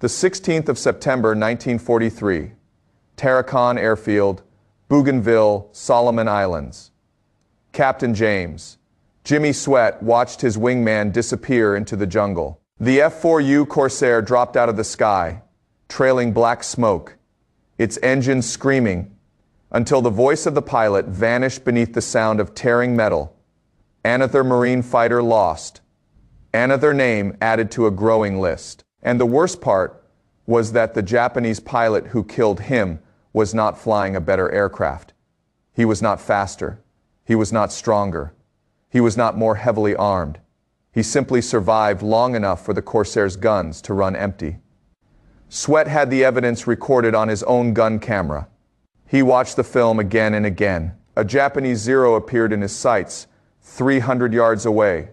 The 16th of September 1943, Tarakan Airfield, Bougainville, Solomon Islands. Captain James, Jimmy Sweat, watched his wingman disappear into the jungle. The F-4U Corsair dropped out of the sky, trailing black smoke, its engine screaming, until the voice of the pilot vanished beneath the sound of tearing metal. Another Marine fighter lost. Another name added to a growing list. And the worst part was that the Japanese pilot who killed him was not flying a better aircraft. He was not faster. He was not stronger. He was not more heavily armed. He simply survived long enough for the Corsair's guns to run empty. Sweat had the evidence recorded on his own gun camera. He watched the film again and again. A Japanese Zero appeared in his sights, 300 yards away.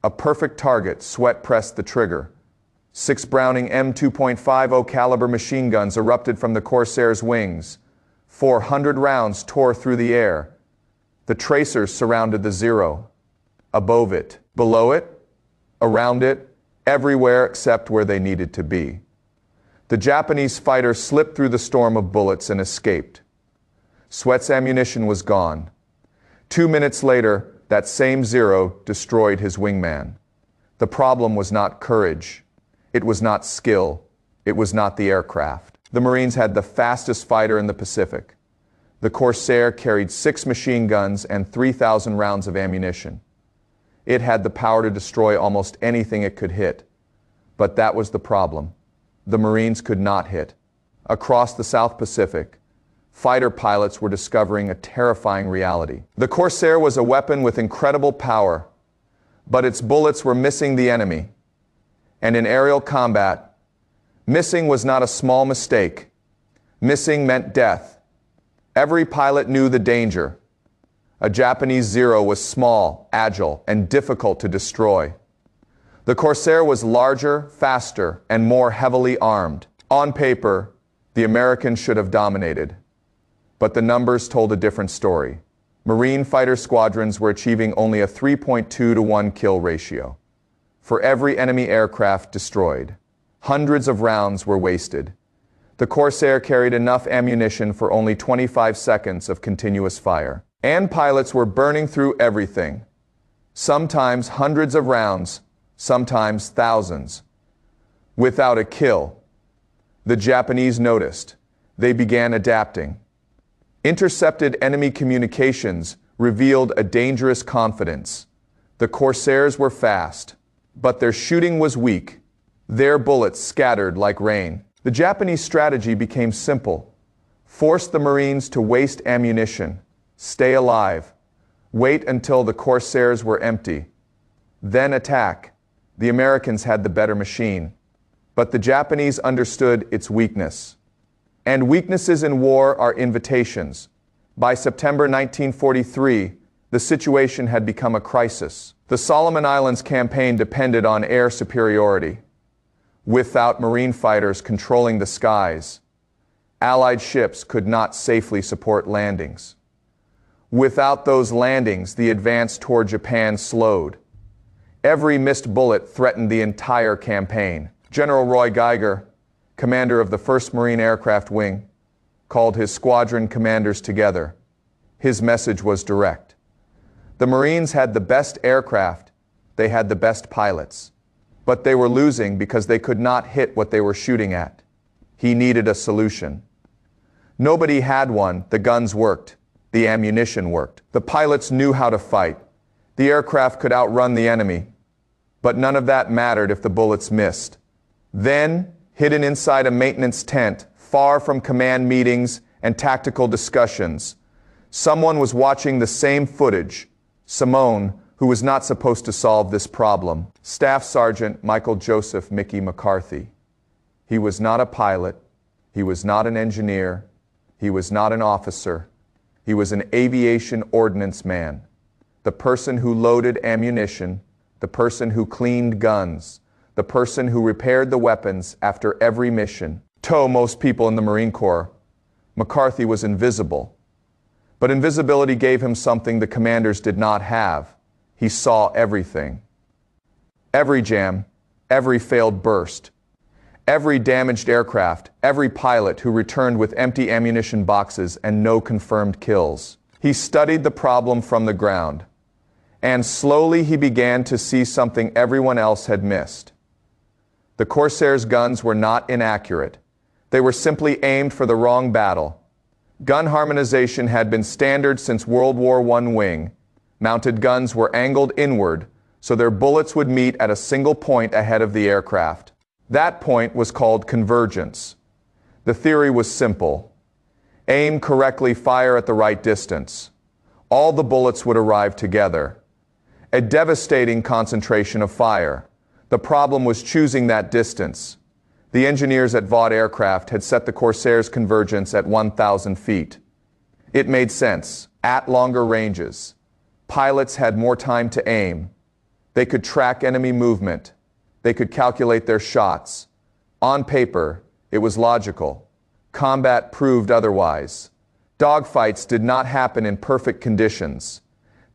A perfect target. Sweat pressed the trigger. 6 Browning M2.50 caliber machine guns erupted from the Corsair's wings. 400 rounds tore through the air. The tracers surrounded the Zero. Above it, below it, around it, everywhere except where they needed to be. The Japanese fighter slipped through the storm of bullets and escaped. Sweat's ammunition was gone. 2 minutes later, that same Zero destroyed his wingman. The problem was not courage. It was not skill. It was not the aircraft. The Marines had the fastest fighter in the Pacific. The Corsair carried 6 machine guns and 3,000 rounds of ammunition. It had the power to destroy almost anything it could hit. But that was the problem. The Marines could not hit. Across the South Pacific, fighter pilots were discovering a terrifying reality. The Corsair was a weapon with incredible power, but its bullets were missing the enemy. And in aerial combat, missing was not a small mistake. Missing meant death. Every pilot knew the danger. A Japanese Zero was small, agile, and difficult to destroy. The Corsair was larger, faster, and more heavily armed. On paper, the Americans should have dominated. But the numbers told a different story. Marine fighter squadrons were achieving only a 3.2 to 1 kill ratio. For every enemy aircraft destroyed, hundreds of rounds were wasted. The Corsair carried enough ammunition for only 25 seconds of continuous fire. And pilots were burning through everything. Sometimes hundreds of rounds, sometimes thousands. Without a kill. The Japanese noticed. They began adapting. Intercepted enemy communications revealed a dangerous confidence. The Corsairs were fast, but their shooting was weak. Their bullets scattered like rain. The Japanese strategy became simple. Force the Marines to waste ammunition. Stay alive. Wait until the Corsairs were empty. Then attack. The Americans had the better machine. But the Japanese understood its weakness. And weaknesses in war are invitations. By September 1943, the situation had become a crisis. The Solomon Islands campaign depended on air superiority. Without Marine fighters controlling the skies, Allied ships could not safely support landings. Without those landings, the advance toward Japan slowed. Every missed bullet threatened the entire campaign. General Roy Geiger, commander of the 1st Marine Aircraft Wing, called his squadron commanders together. His message was direct. The Marines had the best aircraft, they had the best pilots, but they were losing because they could not hit what they were shooting at. He needed a solution. Nobody had one. The guns worked. The ammunition worked. The pilots knew how to fight. The aircraft could outrun the enemy. But none of that mattered if the bullets missed. Then, hidden inside a maintenance tent, far from command meetings and tactical discussions, someone was watching the same footage. Simone, who was not supposed to solve this problem. Staff Sergeant Michael Joseph Mickey McCarthy. He was not a pilot. He was not an engineer. He was not an officer. He was an aviation ordnance man. The person who loaded ammunition, the person who cleaned guns, the person who repaired the weapons after every mission. To most people in the Marine Corps, McCarthy was invisible. But invisibility gave him something the commanders did not have. He saw everything. Every jam, every failed burst, every damaged aircraft, every pilot who returned with empty ammunition boxes and no confirmed kills. He studied the problem from the ground, and slowly he began to see something everyone else had missed. The Corsairs' guns were not inaccurate. They were simply aimed for the wrong battle. Gun harmonization had been standard since World War I wing. Mounted guns were angled inward, so their bullets would meet at a single point ahead of the aircraft. That point was called convergence. The theory was simple. Aim correctly, fire at the right distance. All the bullets would arrive together. A devastating concentration of fire. The problem was choosing that distance. The engineers at Vought Aircraft had set the Corsairs' convergence at 1,000 feet. It made sense. At longer ranges, pilots had more time to aim. They could track enemy movement. They could calculate their shots. On paper, it was logical. Combat proved otherwise. Dogfights did not happen in perfect conditions.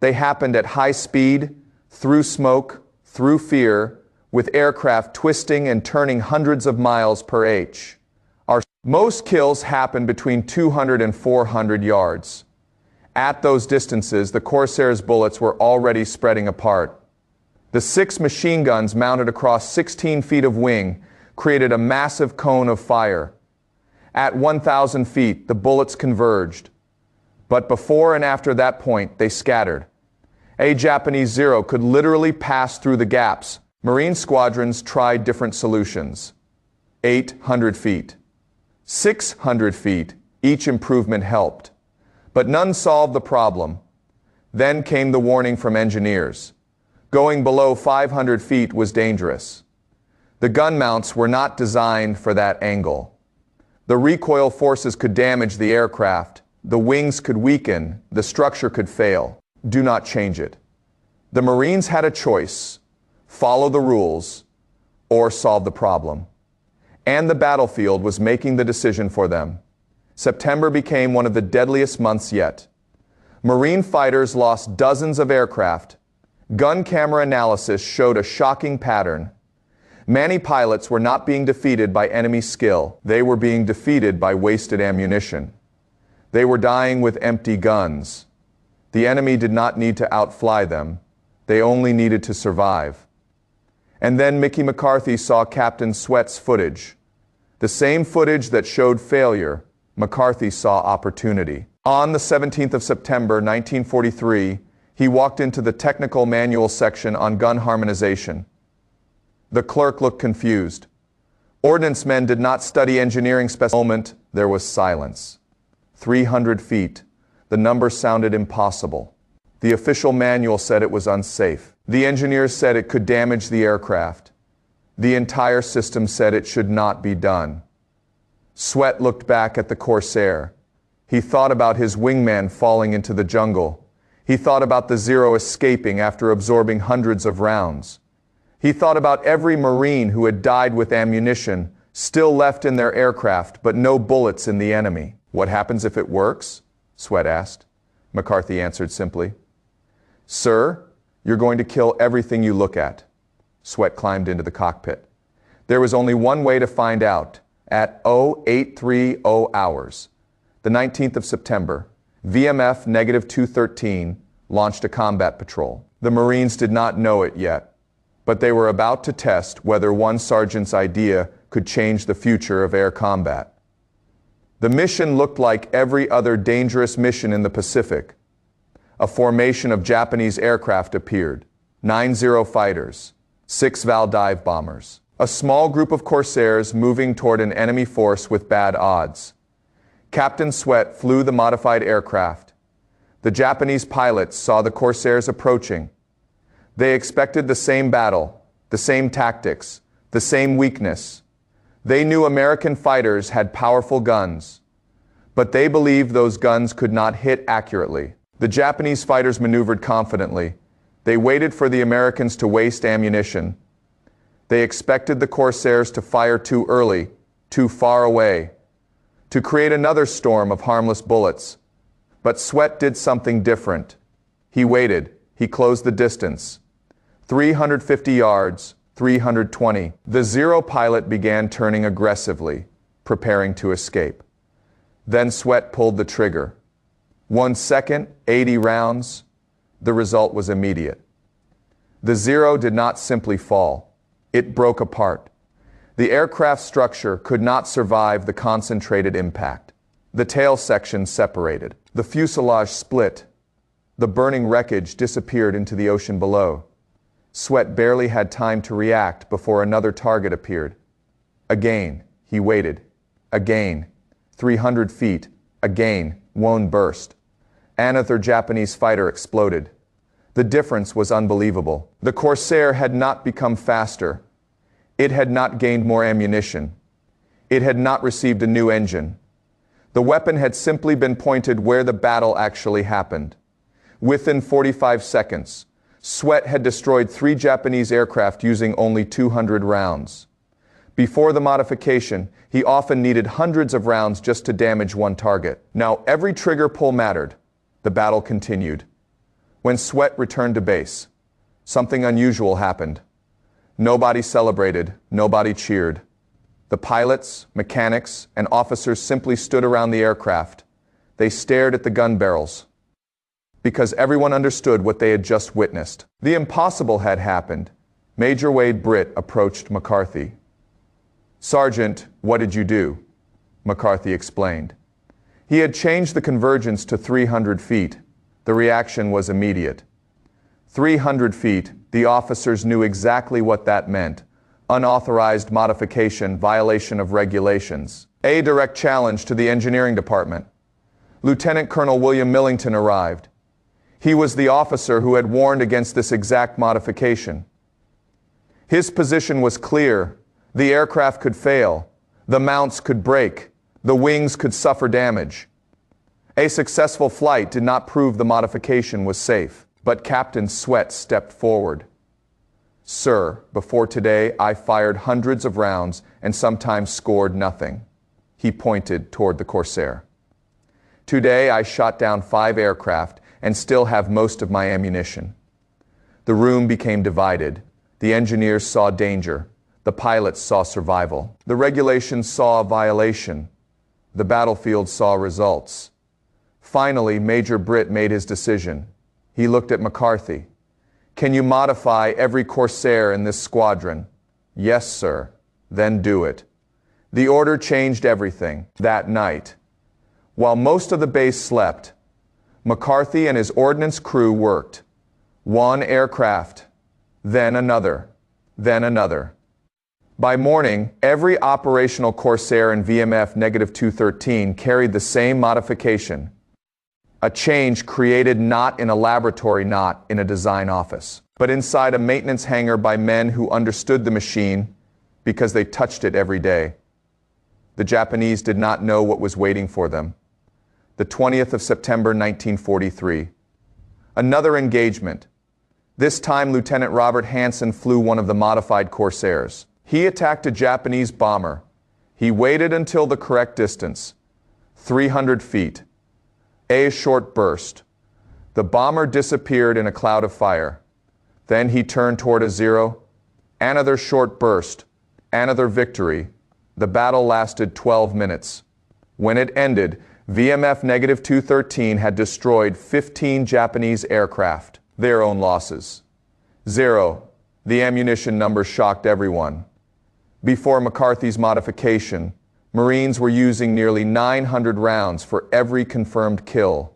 They happened at high speed, through smoke, through fear, with aircraft twisting and turning hundreds of miles per h. Most kills happened between 200 and 400 yards. At those distances, the Corsairs' bullets were already spreading apart. The 6 machine guns mounted across 16 feet of wing created a massive cone of fire. At 1,000 feet, the bullets converged. But before and after that point, they scattered. A Japanese Zero could literally pass through the gaps. Marine squadrons tried different solutions. 800 feet. 600 feet, each improvement helped. But none solved the problem. Then came the warning from engineers. Going below 500 feet was dangerous. The gun mounts were not designed for that angle. The recoil forces could damage the aircraft. The wings could weaken. The structure could fail. Do not change it. The Marines had a choice: follow the rules or solve the problem. And the battlefield was making the decision for them. September became one of the deadliest months yet. Marine fighters lost dozens of aircraft. Gun camera analysis showed a shocking pattern. Many pilots were not being defeated by enemy skill. They were being defeated by wasted ammunition. They were dying with empty guns. The enemy did not need to outfly them. They only needed to survive. And then Mickey McCarthy saw Captain Sweat's footage. The same footage that showed failure, McCarthy saw opportunity. On the 17th of September, 1943, he walked into the technical manual section on gun harmonization. The clerk looked confused. Ordnance men did not study engineering moment. There was silence. 300 feet. The number sounded impossible. The official manual said it was unsafe. The engineers said it could damage the aircraft. The entire system said it should not be done. Sweat looked back at the Corsair. He thought about his wingman falling into the jungle. He thought about the Zero escaping after absorbing hundreds of rounds. He thought about every Marine who had died with ammunition still left in their aircraft, but no bullets in the enemy. What happens if it works? Sweat asked. McCarthy answered simply. Sir, you're going to kill everything you look at. Sweat climbed into the cockpit. There was only one way to find out. At 0830 hours, the 19th of September, VMF -213 launched a combat patrol. The Marines did not know it yet, but they were about to test whether one sergeant's idea could change the future of air combat. The mission looked like every other dangerous mission in the Pacific. A formation of Japanese aircraft appeared. 9-0 fighters, 6 Val dive bombers. A small group of Corsairs moving toward an enemy force with bad odds. Captain Sweat flew the modified aircraft. The Japanese pilots saw the Corsairs approaching. They expected the same battle, the same tactics, the same weakness. They knew American fighters had powerful guns, but they believed those guns could not hit accurately. The Japanese fighters maneuvered confidently. They waited for the Americans to waste ammunition. They expected the Corsairs to fire too early, too far away, to create another storm of harmless bullets. But Sweat did something different. He waited. He closed the distance. 350 yards, 320. The Zero pilot began turning aggressively, preparing to escape. Then Sweat pulled the trigger. 1 second, 80 rounds. The result was immediate. The Zero did not simply fall. It broke apart. The aircraft structure could not survive the concentrated impact. The tail section separated. The fuselage split. The burning wreckage disappeared into the ocean below. Sweat barely had time to react before another target appeared. Again, he waited. Again, 300 feet. Again, one burst. Another Japanese fighter exploded. The difference was unbelievable. The Corsair had not become faster. It had not gained more ammunition. It had not received a new engine. The weapon had simply been pointed where the battle actually happened. Within 45 seconds, Sweat had destroyed 3 Japanese aircraft using only 200 rounds. Before the modification, he often needed hundreds of rounds just to damage one target. Now every trigger pull mattered. The battle continued. When Sweat returned to base, something unusual happened. Nobody celebrated, nobody cheered. The pilots, mechanics, and officers simply stood around the aircraft. They stared at the gun barrels, because everyone understood what they had just witnessed. The impossible had happened. Major Wade Britt approached McCarthy. "Sergeant, what did you do?" McCarthy explained. He had changed the convergence to 300 feet. The reaction was immediate. 300 feet, the officers knew exactly what that meant. Unauthorized modification, violation of regulations. A direct challenge to the engineering department. Lieutenant Colonel William Millington arrived. He was the officer who had warned against this exact modification. His position was clear. The aircraft could fail. The mounts could break. The wings could suffer damage. A successful flight did not prove the modification was safe. But Captain Sweat stepped forward. "Sir, before today I fired hundreds of rounds and sometimes scored nothing." He pointed toward the Corsair. "Today I shot down 5 aircraft and still have most of my ammunition." The room became divided. The engineers saw danger. The pilots saw survival. The regulations saw a violation. The battlefield saw results. Finally, Major Britt made his decision. He looked at McCarthy. "Can you modify every Corsair in this squadron?" "Yes, sir." "Then do it." The order changed everything. That night, while most of the base slept, McCarthy and his ordnance crew worked. 1 aircraft, then another, then another. By morning, every operational Corsair in VMF-213 carried the same modification. A change created not in a laboratory, not in a design office, but inside a maintenance hangar by men who understood the machine because they touched it every day. The Japanese did not know what was waiting for them. The 20th of September 1943. Another engagement. This time Lieutenant Robert Hansen flew one of the modified Corsairs. He attacked a Japanese bomber. He waited until the correct distance, 300 feet. A short burst. The bomber disappeared in a cloud of fire. Then he turned toward a Zero. Another short burst. Another victory. The battle lasted 12 minutes. When it ended, VMF-213 had destroyed 15 Japanese aircraft, their own losses. 0. The ammunition number shocked everyone. Before McCarthy's modification, Marines were using nearly 900 rounds for every confirmed kill.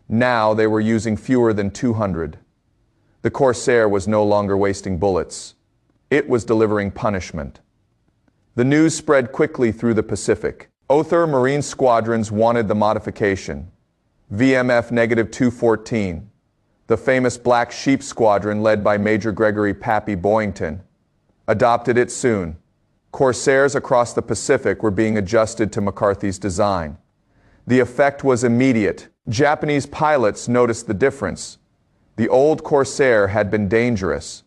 Now they were using fewer than 200. The Corsair was no longer wasting bullets. It was delivering punishment. The news spread quickly through the Pacific. Other Marine squadrons wanted the modification. VMF-214, the famous Black Sheep Squadron led by Major Gregory Pappy Boyington, adopted it soon. Corsairs across the Pacific were being adjusted to McCarthy's design. The effect was immediate. Japanese pilots noticed the difference. The old Corsair had been dangerous.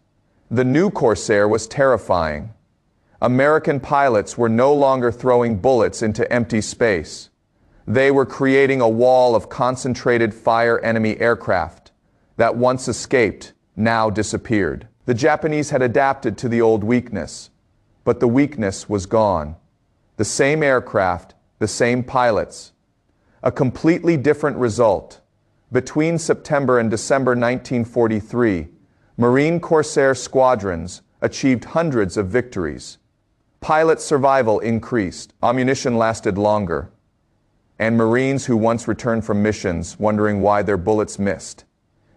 The new Corsair was terrifying. American pilots were no longer throwing bullets into empty space. They were creating a wall of concentrated fire enemy aircraft that once escaped, now disappeared. The Japanese had adapted to the old weakness, but the weakness was gone. The same aircraft, the same pilots. A completely different result. Between September and December 1943, Marine Corsair squadrons achieved hundreds of victories. Pilot survival increased, ammunition lasted longer, and Marines who once returned from missions wondering why their bullets missed,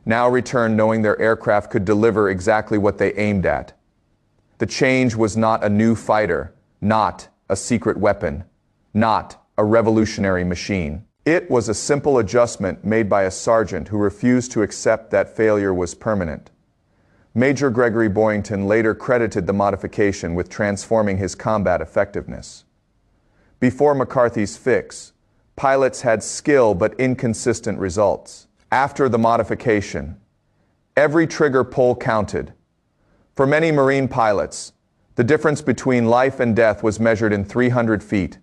now returned knowing their aircraft could deliver exactly what they aimed at. The change was not a new fighter, not a secret weapon, not a revolutionary machine. It was a simple adjustment made by a sergeant who refused to accept that failure was permanent. Major Gregory Boyington later credited the modification with transforming his combat effectiveness. Before McCarthy's fix, pilots had skill but inconsistent results. After the modification, every trigger pull counted. For many Marine pilots, the difference between life and death was measured in 300 feet.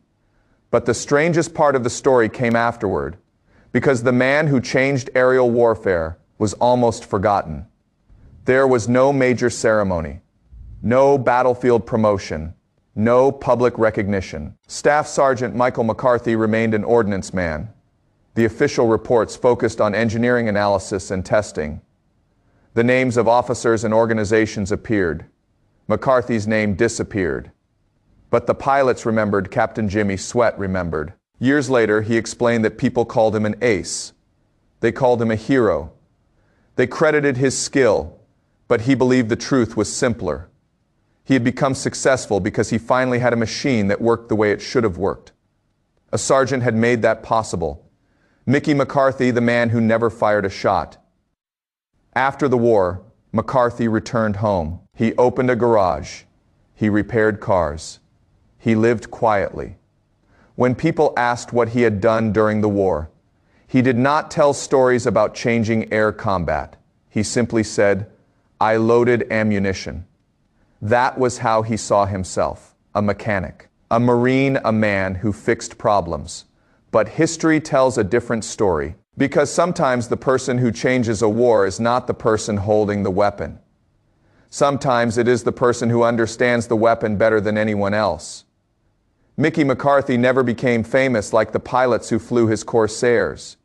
But the strangest part of the story came afterward, because the man who changed aerial warfare was almost forgotten. There was no major ceremony, no battlefield promotion, no public recognition. Staff Sergeant Michael McCarthy remained an ordnance man. The official reports focused on engineering analysis and testing. The names of officers and organizations appeared. McCarthy's name disappeared. But the pilots remembered, Captain Jimmy Sweat remembered. Years later, he explained that people called him an ace. They called him a hero. They credited his skill, but he believed the truth was simpler. He had become successful because he finally had a machine that worked the way it should have worked. A sergeant had made that possible. Mickey McCarthy, the man who never fired a shot. After the war, McCarthy returned home. He opened a garage. He repaired cars. He lived quietly. When people asked what he had done during the war, he did not tell stories about changing air combat. He simply said, "I loaded ammunition." That was how he saw himself, a mechanic, a Marine, a man who fixed problems. But history tells a different story, because sometimes the person who changes a war is not the person holding the weapon. Sometimes it is the person who understands the weapon better than anyone else. Mickey McCarthy never became famous like the pilots who flew his Corsairs.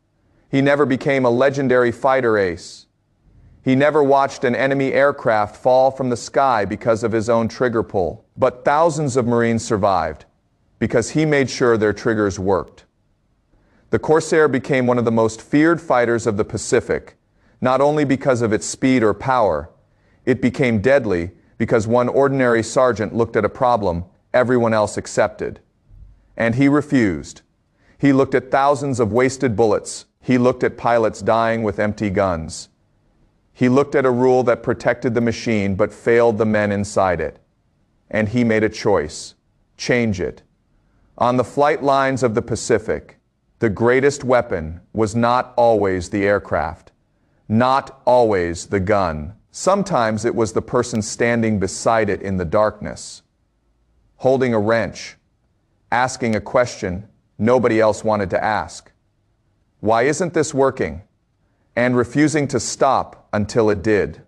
He never became a legendary fighter ace. He never watched an enemy aircraft fall from the sky because of his own trigger pull. But thousands of Marines survived because he made sure their triggers worked. The Corsair became one of the most feared fighters of the Pacific, not only because of its speed or power. It became deadly because one ordinary sergeant looked at a problem everyone else accepted. And he refused. He looked at thousands of wasted bullets. He looked at pilots dying with empty guns. He looked at a rule that protected the machine but failed the men inside it. And he made a choice. Change it. On the flight lines of the Pacific, the greatest weapon was not always the aircraft, not always the gun. Sometimes it was the person standing beside it in the darkness, holding a wrench, asking a question nobody else wanted to ask. Why isn't this working? And refusing to stop until it did.